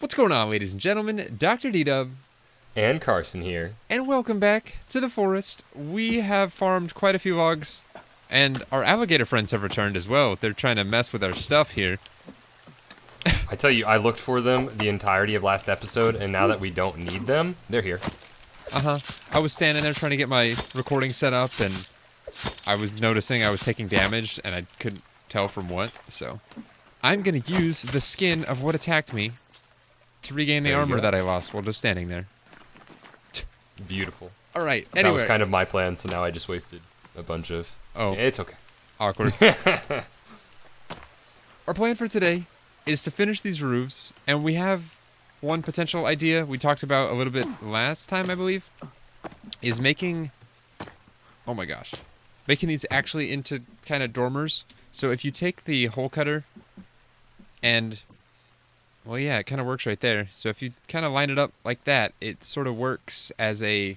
What's going on, ladies and gentlemen? DoctorDDub, And Carson here. and welcome back to the forest. We have farmed quite a few logs, and our alligator friends have returned as well. They're trying to mess with our stuff here. I tell you, I looked for them the entirety of last episode, and now that we don't need them, they're here. I was standing there trying to get my recording set up, and I was noticing I was taking damage, and I couldn't tell from what, so I'm going to use the skin of what attacked me to regain the armor that I lost while just standing there. Beautiful. All right, That anyway. was kind of my plan, so now I just wasted a bunch of... Oh. It's okay. Awkward. Our plan for today is to finish these roofs, and we have one potential idea we talked about a little bit last time, I believe, is making... Oh my gosh. Making these actually into kind of dormers. So if you take the hole cutter and... Well, yeah, it kind of works right there. So if you kind of line it up like that, it sort of works as a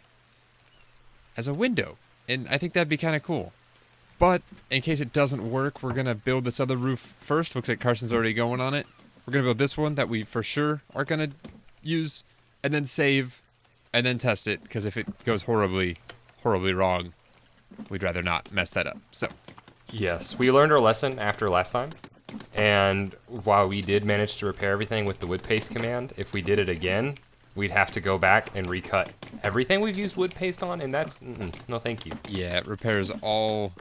window. And I think that'd be kind of cool. But in case it doesn't work, we're going to build this other roof first. Looks like Carson's already going on it. We're going to build this one that we for sure are going to use, and then save, and then test it. Because if it goes horribly, horribly wrong, we'd rather not mess that up. So, Yes, we learned our lesson after last time. And while we did manage to repair everything with the wood paste command, if we did it again, we'd have to go back and recut everything we've used wood paste on, and that's... no thank you. yeah, it repairs all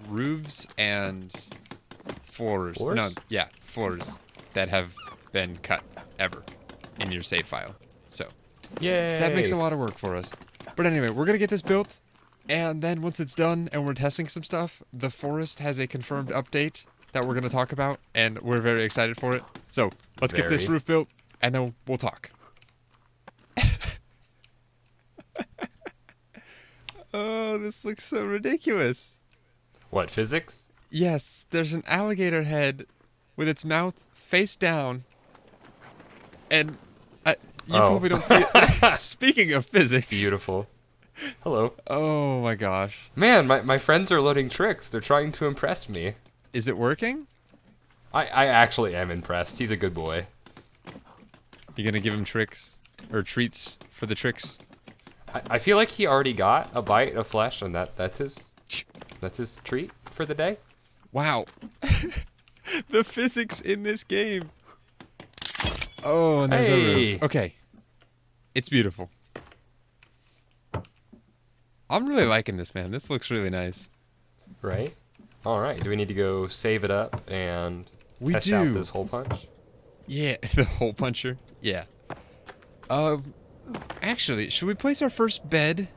roofs and floors. Floors? No, yeah, floors that have been cut ever in your save file. So, Yay! that makes a lot of work for us. But anyway, we're going to get this built, and then once it's done and we're testing some stuff, the forest has a confirmed update that we're going to talk about, and we're very excited for it. So, let's get this Very. roof built, and then we'll talk. Oh, this looks so ridiculous. What, physics? Yes, there's an alligator head with its mouth face down, and you probably don't see it. Speaking of physics. Beautiful. Hello. Oh my gosh. Man, my friends are loading tricks. They're trying to impress me. Is it working? I actually am impressed. He's a good boy. You gonna give him tricks? Or treats for the tricks? I feel like he already got a bite of flesh, and that's his treat for the day. Wow. The physics in this game. Oh, and there's a Hey. roof. Okay. It's beautiful. I'm really liking this, man. This looks really nice. Right? All right. Do we need to go save it up and We test do. out this hole punch? Yeah, the hole puncher. Yeah. Actually, should we place our first bed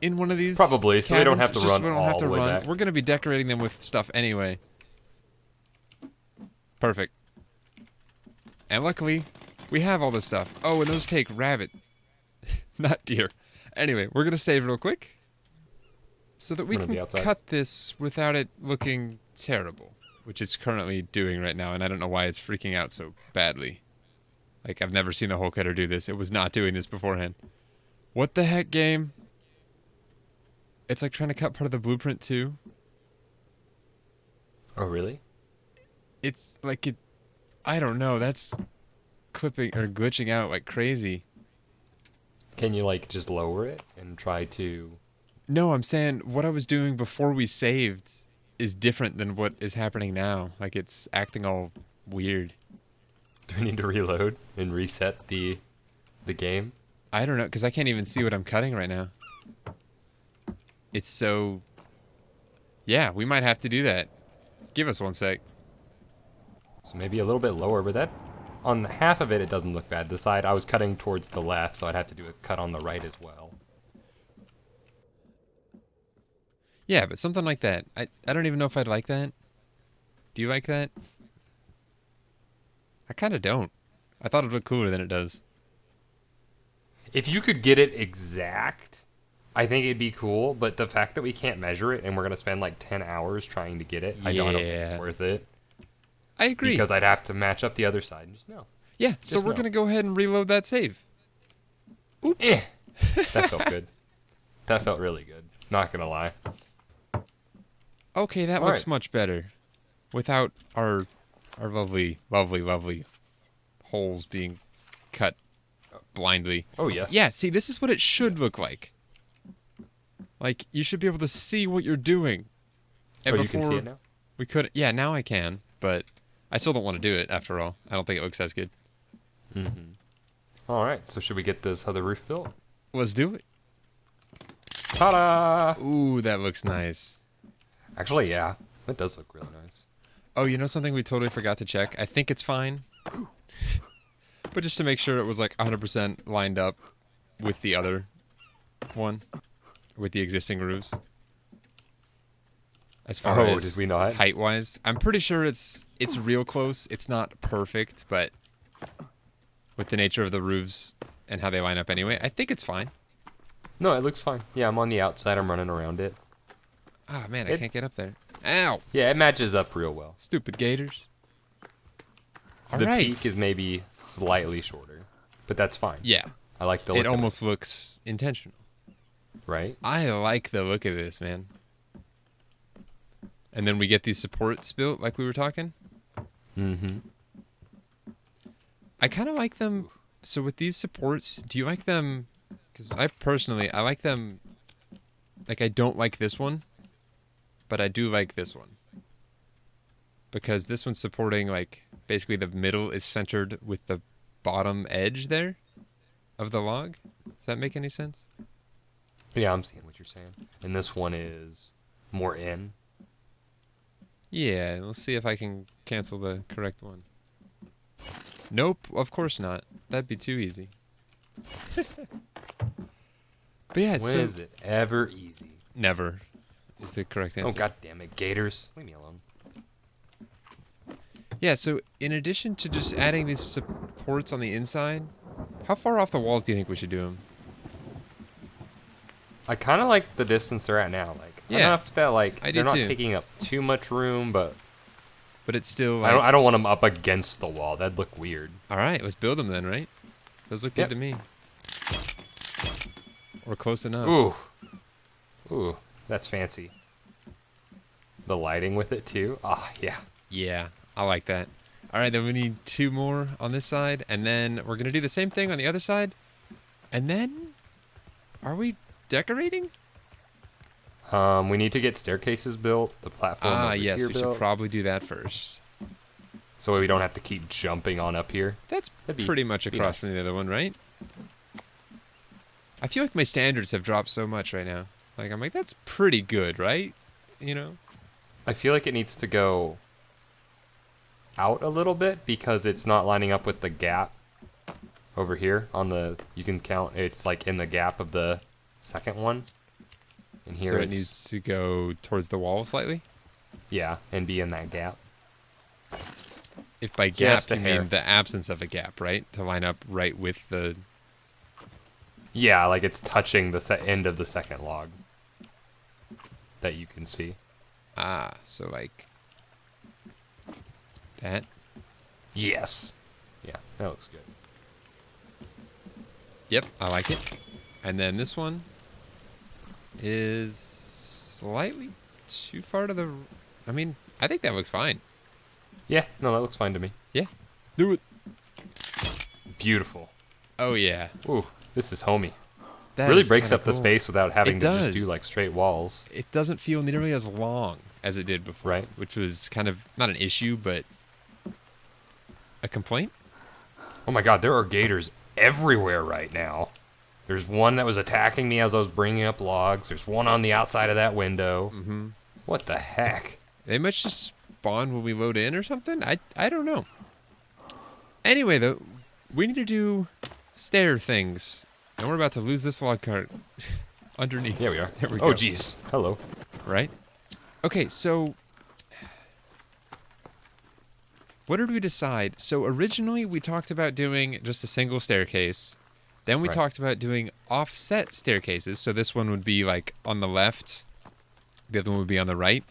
in one of these? Probably, so we don't cabins, have to just so run we don't have all to the way run. back. We're gonna be decorating them with stuff anyway. Perfect. And luckily, we have all this stuff. Oh, and those take rabbit, not deer. Anyway, we're gonna save real quick so that we I'm gonna be can outside. cut this without it looking terrible, which it's currently doing right now, and I don't know why it's freaking out so badly. Like, I've never seen the hole cutter do this. It was not doing this beforehand. What the heck, game? It's like trying to cut part of the blueprint too. Oh, really? It's like it... I don't know. That's clipping or glitching out like crazy. Can you, like, just lower it and try to... No, I'm saying what I was doing before we saved is different than what is happening now. Like, it's acting all weird. Do we need to reload and reset the game? I don't know, because I can't even see what I'm cutting right now. It's so... Yeah, we might have to do that. Give us one sec. So maybe a little bit lower, but that... On half of it, it doesn't look bad. The side, I was cutting towards the left, so I'd have to do a cut on the right as well. Yeah, but something like that. I don't even know if I'd like that. Do you like that? I kind of don't. I thought it'd look cooler than it does. If you could get it exact, I think it'd be cool, but the fact that we can't measure it and we're going to spend like 10 hours trying to get it, I don't think Yeah. it's worth it. I agree. Because I'd have to match up the other side and just no. Yeah, so Just we're no. going to go ahead and reload that save. Oops. Eh. That felt good. That felt really good. Not going to lie. Okay, that All looks right. much better. Without our our lovely, lovely, lovely holes being cut blindly. Oh, yes. Yeah, see, this is what it should look like. Like, you should be able to see what you're doing. And Oh, you can see it now? We couldn't. Yeah, now I can, but I still don't want to do it, after all. I don't think it looks as good. Mm-hmm. All right, so should we get this other roof built? Let's do it. Ta-da! Ooh, that looks nice. Actually, yeah. That does look really nice. Oh, you know something we totally forgot to check? I think it's fine. But just to make sure it was like 100% lined up with the other one. With the existing roofs. As far as did we not? height-wise. I'm pretty sure it's real close. It's not perfect, but with the nature of the roofs and how they line up anyway, I think it's fine. No, it looks fine. Yeah, I'm on the outside. I'm running around it. Ah, man, I can't get up there. Ow! Yeah, it matches up real well. Stupid gators. All The right. peak is maybe slightly shorter, but that's fine. Yeah. I like the look It of almost looks intentional. right? I like the look of this, man. And then we get these supports built like we were talking. Mm-hmm. I kind of like them. So with these supports, do you like them? Because I like them. Like, I don't like this one, but I do like this one. Because this one's supporting, like, basically the middle is centered with the bottom edge there of the log. Does that make any sense? Yeah, I'm seeing what you're saying. And this one is more in. Yeah, we'll see if I can cancel the correct one. Nope, of course not. That'd be too easy. But yeah, When so is it ever easy? never is the correct answer. Oh, god damn it. Gators. Leave me alone. Yeah, so in addition to just adding these supports on the inside, how far off the walls do you think we should do them? I kind of like the distance they're at now. Like, Yeah, enough that, like, I do they're not too. taking up too much room, but But it's still like... I don't want them up against the wall. That'd look weird. All right, let's build them then, right? Those look Yep. good to me. Or close enough. Ooh. Ooh, that's fancy. The lighting with it, too. Ah, yeah. Yeah, I like that. All right, then we need 2 more on this side, and then we're going to do the same thing on the other side. And then, are we decorating? We need to get staircases built, the platform over Yes, here we built, should probably do that first. so we don't have to keep jumping on up here. That's That'd be pretty much across nice. from the other one, right? I feel like my standards have dropped so much right now. Like, I'm like, that's pretty good, right? You know? I feel like it needs to go out a little bit because it's not lining up with the gap over here on the, you can count, it's like in the gap of the second one. And here So it it's, needs to go towards the wall slightly? yeah, and be in that gap. If by gap Just a you hair. mean the absence of a gap, right? To line up right with the... Yeah, like it's touching the end of the second log that you can see. So like... that? Yes. Yeah, that looks good. Yep, I like it. And then this one is slightly too far to the... I mean, I think that looks fine. Yeah, no, that looks fine to me. Yeah. Do it. Beautiful. Oh, yeah. Ooh, this is homey. That Really is breaks kinda up the cool. space without having It to just do does. like straight walls. It doesn't feel nearly as long as it did before. Right. Which was kind of, not an issue, but a complaint? Oh my god, there are gators everywhere right now. There's one that was attacking me as I was bringing up logs. There's one on the outside of that window. Mm-hmm. What the heck? They must just spawn when we load in or something? I don't know. Anyway, though, we need to do stair things. And we're about to lose this log cart underneath. Yeah, we are. There we Oh, go. jeez. Hello. Right? Okay, so... what did we decide? So originally we talked about doing just a single staircase. Then we Right. talked about doing offset staircases. So this one would be like on the left. The other one would be on the right.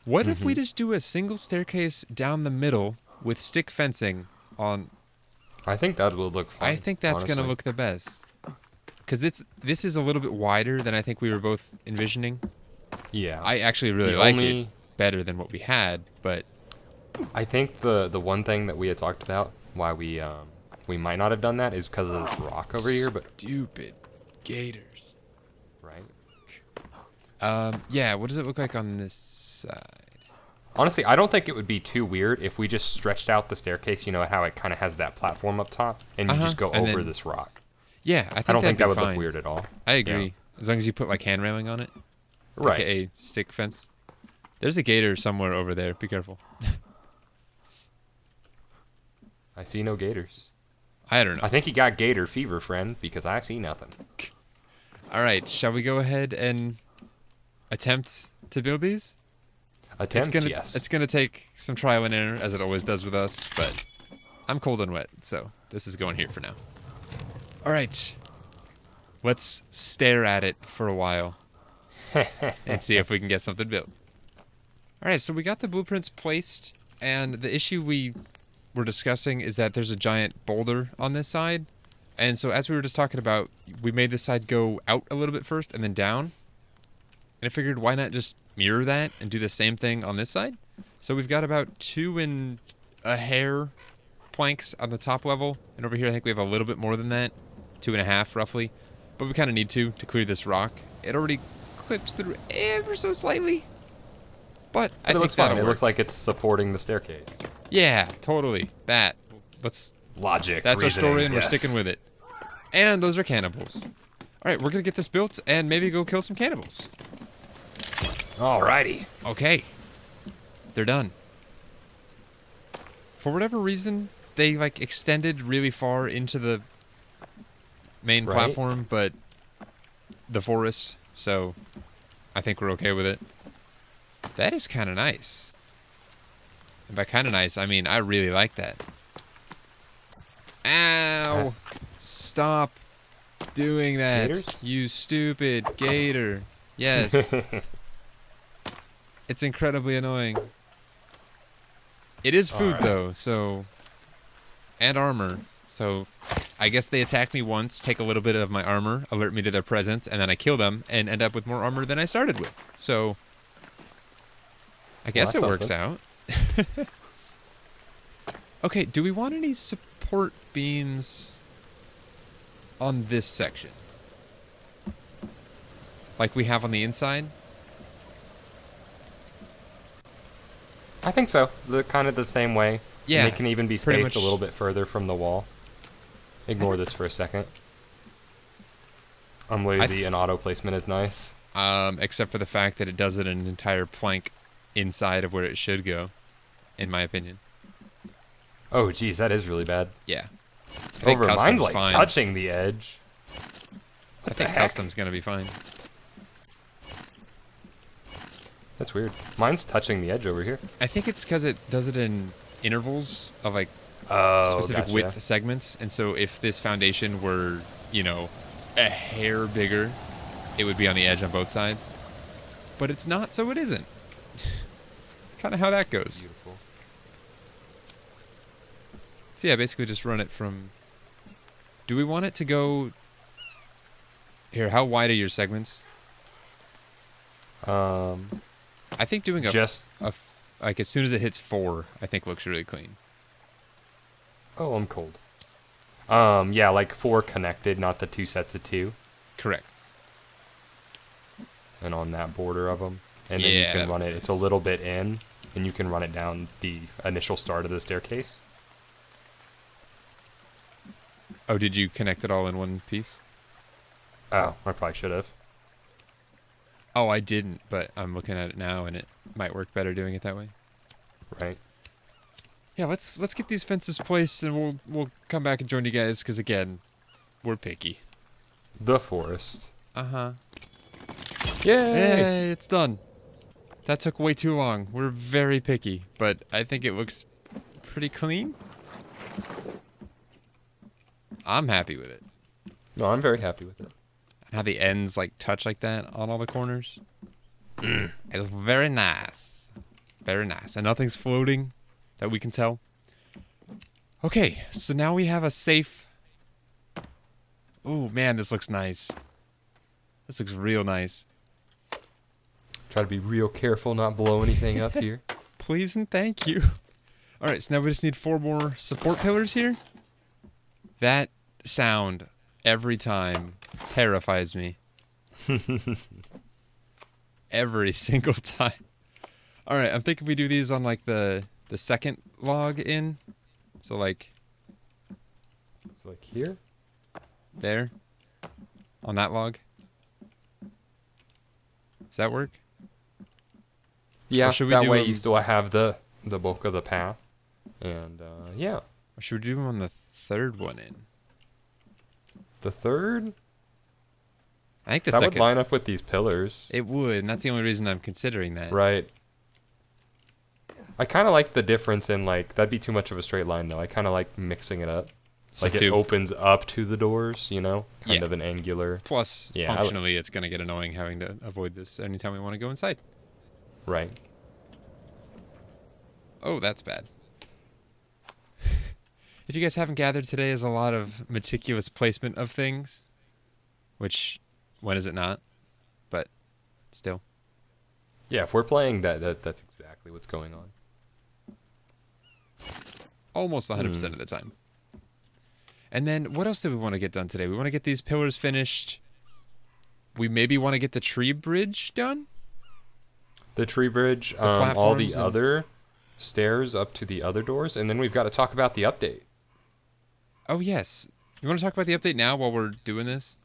What if we just do a single staircase down the middle with stick fencing on... I think that will look fine. I think that's going to honestly. look the best. Because this is a little bit wider than I think we were both envisioning. Yeah. I actually really The like only- it better than what we had, but I think the one thing that we had talked about why we might not have done that is because of this rock over here, but Stupid gators. right. Yeah, what does it look like on this side? Honestly, I don't think it would be too weird if we just stretched out the staircase. You know how it kind of has that platform up top, and you just go and over then- this rock. Yeah, I think I don't think that'd that would be look fine. weird at all. I agree. As long as you put like hand railing on it. Right. AKA stick fence. There's a gator somewhere over there. Be careful. I see no gators. I don't know. I think you got gator fever, friend, because I see nothing. All right, shall we go ahead and attempt to build these? Attempt, yes. It's gonna take some trial and error, as it always does with us, but I'm cold and wet, so this is going here for now. All right, let's stare at it for a while and see if we can get something built. All right, so we got the blueprints placed, and the issue we were discussing is that there's a giant boulder on this side, and so as we were just talking about, we made this side go out a little bit first and then down, and I figured why not just mirror that and do the same thing on this side. So we've got about 2 and a hair planks on the top level, and over here I think we have a little bit more than that, 2.5 roughly, but we kind of need to clear this rock. It already clips through ever so slightly, but I But it think looks fine. that'll It work. looks like it's supporting the staircase. Yeah, totally. Let's. Logic. That's our story, reasoning, and yes. we're sticking with it. And those are cannibals. All right, we're gonna get this built and maybe go kill some cannibals. Alrighty. Okay, they're done. For whatever reason, they like extended really far into the main Right. platform, but the forest. So I think we're okay with it. That is kind of nice. And by kind of nice, I mean I really like that. Ow! Stop doing that, Gators? you stupid gator. Yes. It's incredibly annoying. It is food Alright. though, so and armor. So I guess they attack me once, take a little bit of my armor, alert me to their presence, and then I kill them and end up with more armor than I started with. So I guess that's it works out. Okay, do we want any support beams on this section? Like we have on the inside? I think so. They're kind of the same way. Yeah, And they can even be pretty spaced a much. little bit further from the wall. Ignore this for a second. I'm lazy and auto placement is nice. Except for the fact that it does it an entire plank inside of where it should go, in my opinion. Oh, geez, that is really bad. Yeah. I think Over, mine's custom's like fine. touching the edge. I think heck? custom's gonna be fine. That's weird. Mine's touching the edge over here. I think it's because it does it in intervals of like Oh, specific gotcha. width segments, and so if this foundation were, you know, a hair bigger, it would be on the edge on both sides. But it's not, so it isn't. It's kind of how that goes. Beautiful. So yeah, basically just run it from... Do we want it to go... Here, how wide are your segments? Um, I think doing like as soon as it hits 4, I think looks really clean. Oh, I'm cold. Yeah, like 4 connected, not the 2 sets of 2. Correct. And on that border of them. And then Yeah, you that can run was it. It's a little bit in, and you can run it down the initial start of the staircase. Oh, did you connect it all in one piece? Oh, I probably should have. Oh, I didn't, but I'm looking at it now, and it might work better doing it that way. Right. Yeah, let's get these fences placed, and we'll come back and join you guys, because again, we're picky. The forest. Uh-huh. Yay! Yay, it's done. That took way too long. We're very picky, but I think it looks pretty clean. I'm happy with it. No, I'm very happy with it. And how the ends like touch like that on all the corners. It's very nice. Very nice. And nothing's floating that we can tell. Okay, so now we have a safe... Oh, man, this looks nice. This looks real nice. Try to be real careful, not blow anything up here. Please and thank you. All right, so now we just need 4 more support pillars here. That sound every time terrifies me. Every single time. All right, I'm thinking we do these on like the second log in. So like here? There. On that log. Does that work? Yeah, should we that do way 'em- you still have the bulk of the path. And, yeah. Or should we do them on the third one in? The third? I think the That second. would line up with these pillars. It would, and that's the only reason I'm considering that. Right. I kind of like the difference in, like, that'd be too much of a straight line, though. I kind of like mixing it up. So Like, it opens up to the doors, you know? Kind Yeah. of an angular. Plus, Yeah, I functionally, it's going to get annoying having to avoid this anytime we want to go inside. Right. Oh, that's bad. If you guys haven't gathered, today is a lot of meticulous placement of things. Which, when is it not? But, still. Yeah, if we're playing that's exactly what's going on. Almost 100% of the time. And then, what else do we want to get done today? We want to get these pillars finished. We maybe want to get the tree bridge done? The tree bridge, all platforms the and- other stairs up to the other doors, and then we've got to talk about the update. Oh, yes. You want to talk about the update now while we're doing this?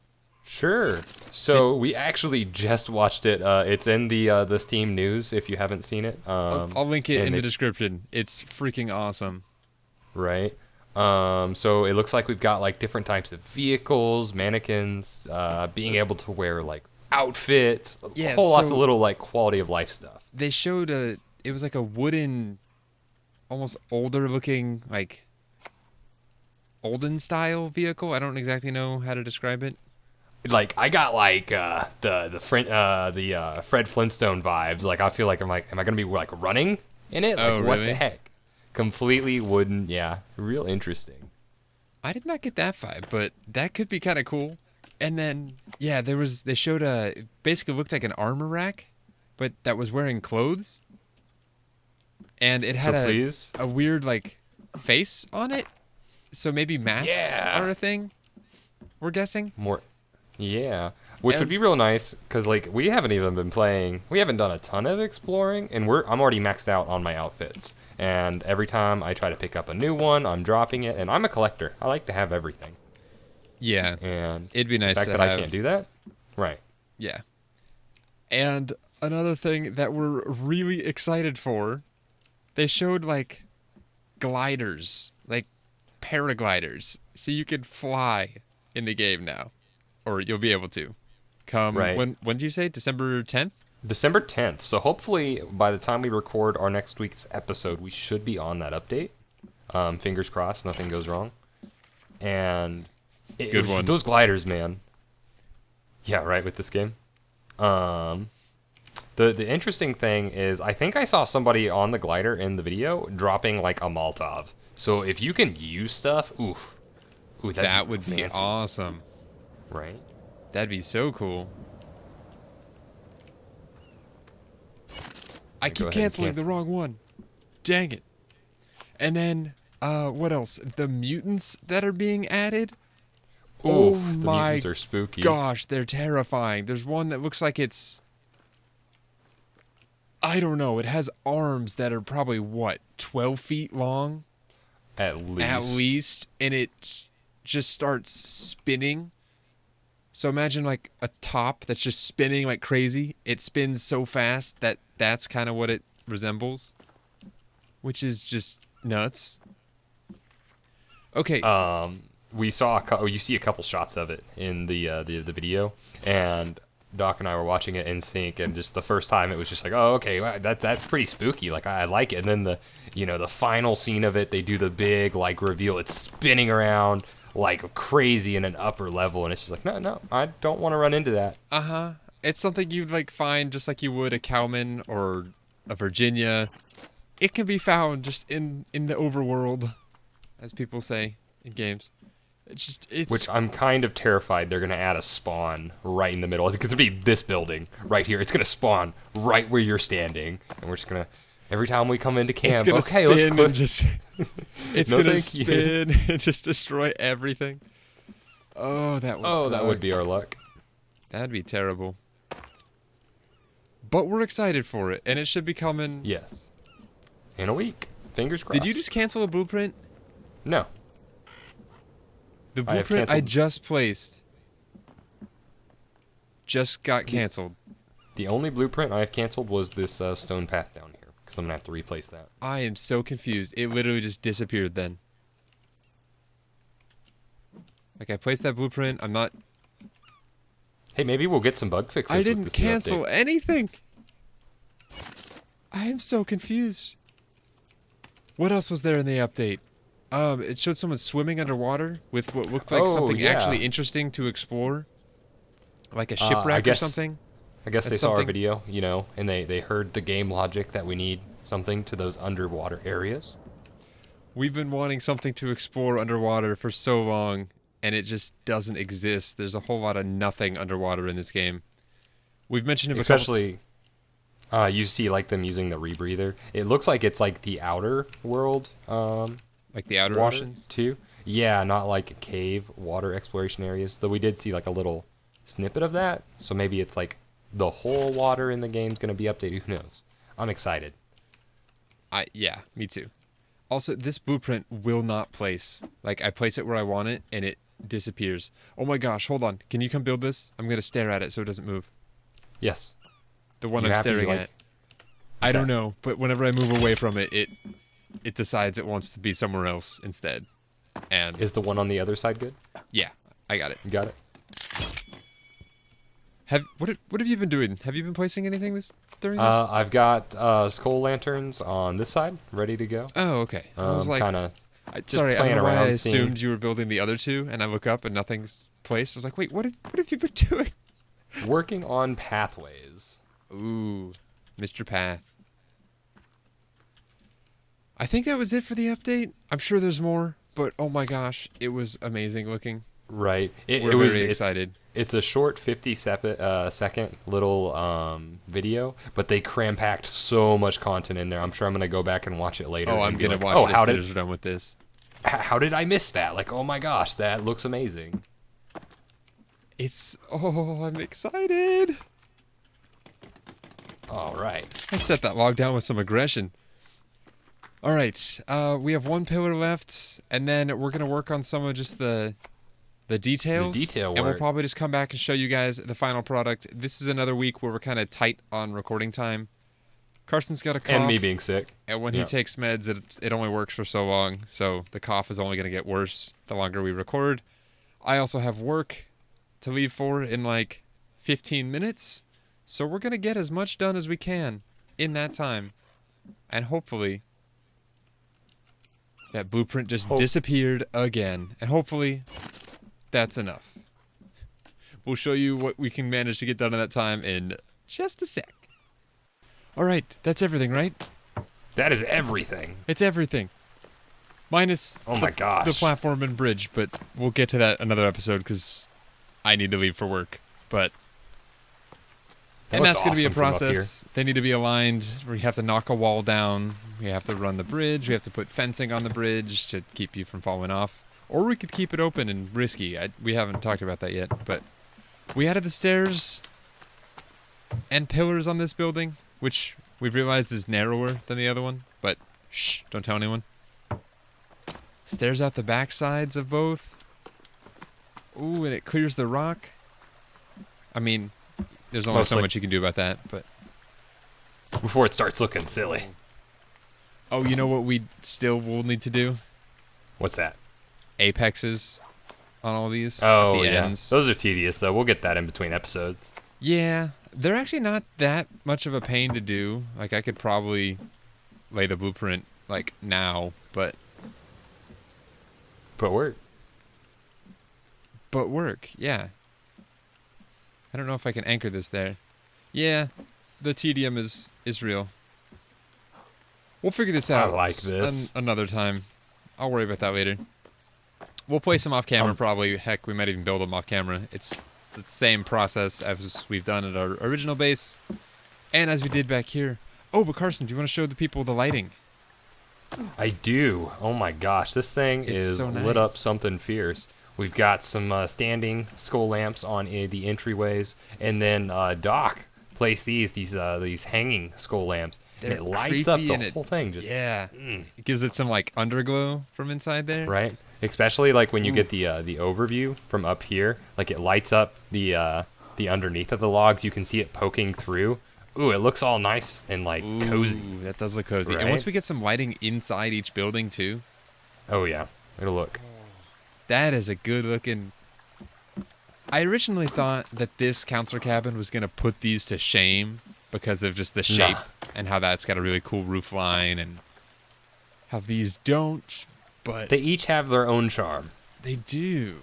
Sure. So we actually just watched it. It's in the Steam news if you haven't seen it. I'll link it in and the description. It's freaking awesome. Right. So it looks like we've got like different types of vehicles, mannequins, being able to wear like outfits, Yeah, a whole lots so- of little like quality of life stuff. They showed it was like a wooden, almost older looking, like, olden style vehicle. I don't exactly know how to describe it. Like I got like the Fred Flintstone vibes. Like I feel like am I gonna be like running in it? Like Oh, what really? the heck? Completely wooden. Yeah, real interesting. I did not get that vibe, but that could be kind of cool. And then, yeah, they showed it basically looked like an armor rack, but that was wearing clothes. And it had So please. a weird, like, face on it. So maybe masks Yeah. are a thing, we're guessing. More, yeah. Which And- would be real nice, because, like, we haven't even been playing, we haven't done a ton of exploring, and I'm already maxed out on my outfits. And every time I try to pick up a new one, I'm dropping it, and I'm a collector. I like to have everything. Yeah, And it'd be nice the fact to that have. I can't do that? Right. Yeah. And another thing that we're really excited for, they showed like gliders, like paragliders, so you could fly in the game now, or you'll be able to. Come Right. when did you say December 10th? December 10th, so hopefully by the time we record our next week's episode, we should be on that update. Fingers crossed, nothing goes wrong. And Good one. those gliders, man. Yeah, right, with this game. The interesting thing is, I think I saw somebody on the glider in the video dropping like a Molotov. So if you can use stuff, ooh, That would be fancy, awesome. right? That'd be so cool. I Go keep ahead and canceling the cancel. wrong one. Dang it. And then, what else? The mutants that are being added. Oh Oof, the my mutants are spooky. gosh, they're terrifying. There's one that looks like it's, I don't know, it has arms that are probably, what, 12 feet long? At least. At least. And it just starts spinning. So imagine like a top that's just spinning like crazy. It spins so fast that that's kind of what it resembles, which is just nuts. Okay. We saw you see a couple shots of it in the video, and Doc and I were watching it in sync, and just the first time it was just like, oh, okay, wow, that's pretty spooky. Like I like it. And then the final scene of it, they do the big like reveal. It's spinning around like crazy in an upper level, and it's just like, no, I don't want to run into that. Uh-huh. It's something you'd like find just like you would a cowman or a Virginia. It can be found just in the overworld, as people say in games. It's Which I'm kind of terrified they're gonna add a spawn right in the middle. It's gonna be this building right here. It's gonna spawn right where you're standing, and we're just gonna Every time we come into camp, It's gonna okay, let's spin click. and just. It's No, gonna thank you. spin and just destroy everything. Oh, that would. Oh, that suck. would be our luck. That'd be terrible. But we're excited for it, and it should be coming. Yes. In a week. Fingers crossed. Did you just cancel a blueprint? No. The I have blueprint I canceled. just placed just got canceled. The only blueprint I have canceled was this stone path down here, because I'm going to have to replace that. I am so confused. It literally just disappeared then. Like, I placed that blueprint. I'm not... Hey, maybe we'll get some bug fixes I with didn't this new cancel update. anything. I am so confused. What else was there in the update? It showed someone swimming underwater with what looked like Oh, something yeah. actually interesting to explore. Like a I shipwreck or guess- something. I guess That's they saw our something- video, you know, and they heard the game logic that we need something to those underwater areas. We've been wanting something to explore underwater for so long, and it just doesn't exist. There's a whole lot of nothing underwater in this game. We've mentioned it before. Especially, you see like them using the rebreather. It looks like it's like the outer world Like the outer water oceans. too. Yeah, not like cave water exploration areas. Though we did see like a little snippet of that. So maybe it's like the whole water in the game's going to be updated. Who knows? I'm excited. Yeah, me too. Also, this blueprint will not place. Like, I place it where I want it, and it disappears. Oh my gosh, hold on. Can you come build this? I'm going to stare at it so it doesn't move. Yes. The one You I'm happy, staring like- at. I don't Okay. know, but whenever I move away from it, it decides it wants to be somewhere else instead. And Is the one on the other side good? yeah, I got it. You got it? What have you been doing? Have you been placing anything during this? I've got skull lanterns on this side, ready to go. Oh, okay. I was like, kind of sorry, I playing don't know why I around, seeing- assumed you were building the other two, and I look up and nothing's placed. I was like, wait, what have you been doing? working on pathways. Ooh, Mr. Path. I think that was it for the update. I'm sure there's more, but oh my gosh, it was amazing looking. Right. We're it was very it's- excited. It's a short 50-second little video, but they cram-packed so much content in there. I'm sure I'm gonna go back and watch it later. Oh, I'm and be gonna like, watch oh, it how as soon did as we're done with this. how did I miss that? Like, oh my gosh, that looks amazing. I'm excited. All right. I set that log down with some aggression. All right, we have one pillar left, and then we're gonna work on some of just the details. detail and we'll work. probably just come back and show you guys the final product. This is another week where we're kind of tight on recording time. Carson's got a cough, And me being sick. and when yeah. he takes meds, it only works for so long. So the cough is only gonna get worse the longer we record. I also have work to leave for in like 15 minutes, so we're gonna get as much done as we can in that time, and hopefully that blueprint just disappeared again, and hopefully that's enough. We'll show you what we can manage to get done in that time in just a sec. All right, that's everything, right? That is everything. It's everything. Minus Oh my gosh. the platform and bridge, but we'll get to that another episode because I need to leave for work. But That and looks that's going to be a awesome from up here. process. They need to be aligned. We have to knock a wall down. We have to run the bridge. We have to put fencing on the bridge to keep you from falling off. Or we could keep it open and risky. We haven't talked about that yet, but we added the stairs and pillars on this building, which we've realized is narrower than the other one, but shh, don't tell anyone. Stairs out the back sides of both. Ooh, and it clears the rock. I mean, there's only so Mostly. much you can do about that, but... Before it starts looking silly. Oh, you know what we still will need to do? What's that? Apexes on all these. Oh, the yeah. ends. Those are tedious, though. We'll get that in between episodes. Yeah, they're actually not that much of a pain to do. Like, I could probably lay the blueprint, like, now, but But work, yeah. I don't know if I can anchor this there. Yeah, the tedium is real. We'll figure this out like this. another time. I'll worry about that later. We'll play some off camera probably. Heck, we might even build them off camera. It's the same process as we've done at our original base. And as we did back here. Oh, but Carson, do you want to show the people the lighting? I do. Oh my gosh, this thing It's is so lit up nice. something fierce. We've got some standing skull lamps on the entryways, and then Doc placed these hanging skull lamps, and They're it lights up creepy the and it- whole thing. Just Yeah. It gives it some like underglow from inside there. right, especially like when you Ooh. get the overview from up here, like it lights up the underneath of the logs. You can see it poking through. Ooh, it looks all nice and like cozy. Ooh, that does look cozy. And Right? once we get some lighting inside each building too, Oh yeah, it'll look. that is a good looking. I originally thought that this counselor cabin was gonna put these to shame because of just the shape and how that's got a really cool roof line and how these don't, but They each have their own charm. they do.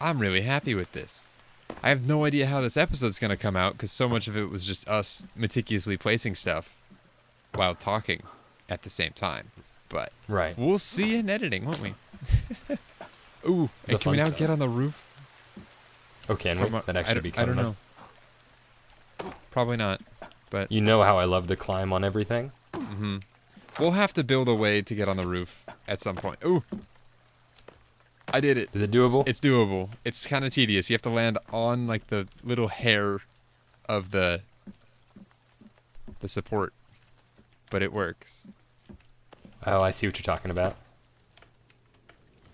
I'm really happy with this. I have no idea how this episode's going to come out because so much of it was just us meticulously placing stuff while talking at the same time. But Right. we'll see in editing, won't we? Ooh, The and can we fun now stuff. get on the roof? Oh, can we? From That actually be I kind don't of know. nice. Probably not. But You know how I love to climb on everything. we'll have to build a way to get on the roof at some point. Ooh. I did it. Is it doable? It's doable. It's kind of tedious. You have to land on like the little hair of the support, but it works. Oh, I see what you're talking about.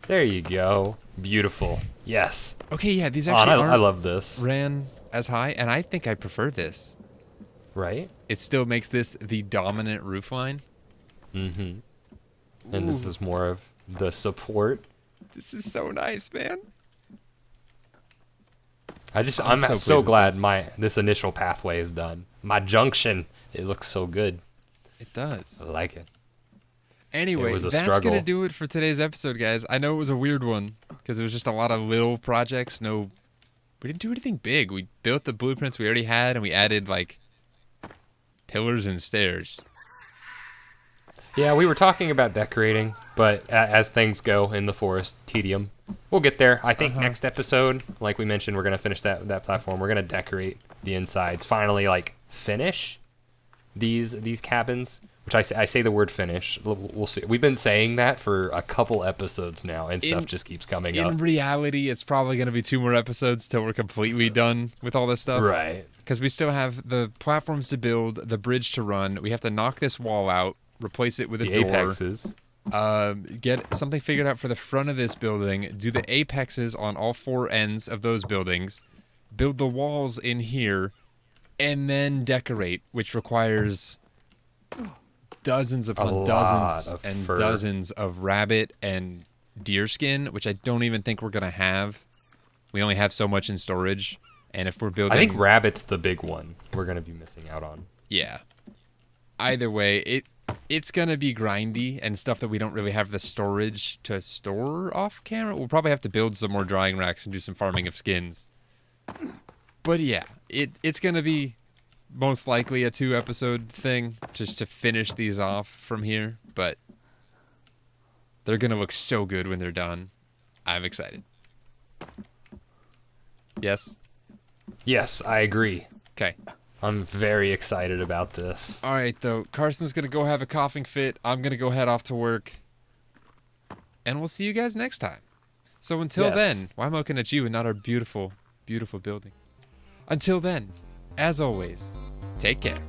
There you go. Beautiful. Yes. Okay, yeah, these Oh, actually and I aren't love this. ran as high, and I think I prefer this. Right? It still makes this the dominant roof line. Mm-hmm. And this Ooh. is more of the support. This is so nice, man. I'm so so, pleased with glad this. this initial pathway is done. My junction, it looks so good. It does. I like it. Anyway, was a that's struggle. gonna do it for today's episode, guys. I know it was a weird one because it was just a lot of little projects. No, we didn't do anything big. We built the blueprints we already had, and we added like pillars and stairs. Yeah, we were talking about decorating, but as things go in the forest, tedium. We'll get there. I think next episode, like we mentioned, we're gonna finish that platform. We're gonna decorate the insides. Finally, like finish these cabins. Which I say the word finish. We'll see. We've been saying that for a couple episodes now, and stuff just keeps coming In up. reality, it's probably gonna be 2 more episodes till we're completely done with all this stuff. Right. Because we still have the platforms to build, the bridge to run. We have to knock this wall out, replace it with a The door. apexes. Get something figured out for the front of this building, do the apexes on all 4 ends of those buildings, build the walls in here, and then decorate, which requires dozens upon lot dozens of and fur. dozens of rabbit and deer skin, which I don't even think we're going to have. We only have so much in storage, and if we're building... I think rabbit's the big one we're gonna be missing out on. Yeah. Either way, it's gonna be grindy and stuff that we don't really have the storage to store off camera. We'll probably have to build some more drying racks and do some farming of skins. But yeah, it's gonna be most likely a 2-episode thing just to finish these off from here. But they're gonna look so good when they're done. I'm excited. Yes? Yes, I agree. Okay. I'm very excited about this. All right, though. Carson's going to go have a coughing fit. I'm going to go head off to work. And we'll see you guys next time. So until Yes. then, why am I looking at you and not our beautiful, beautiful building? Until then, as always, take care.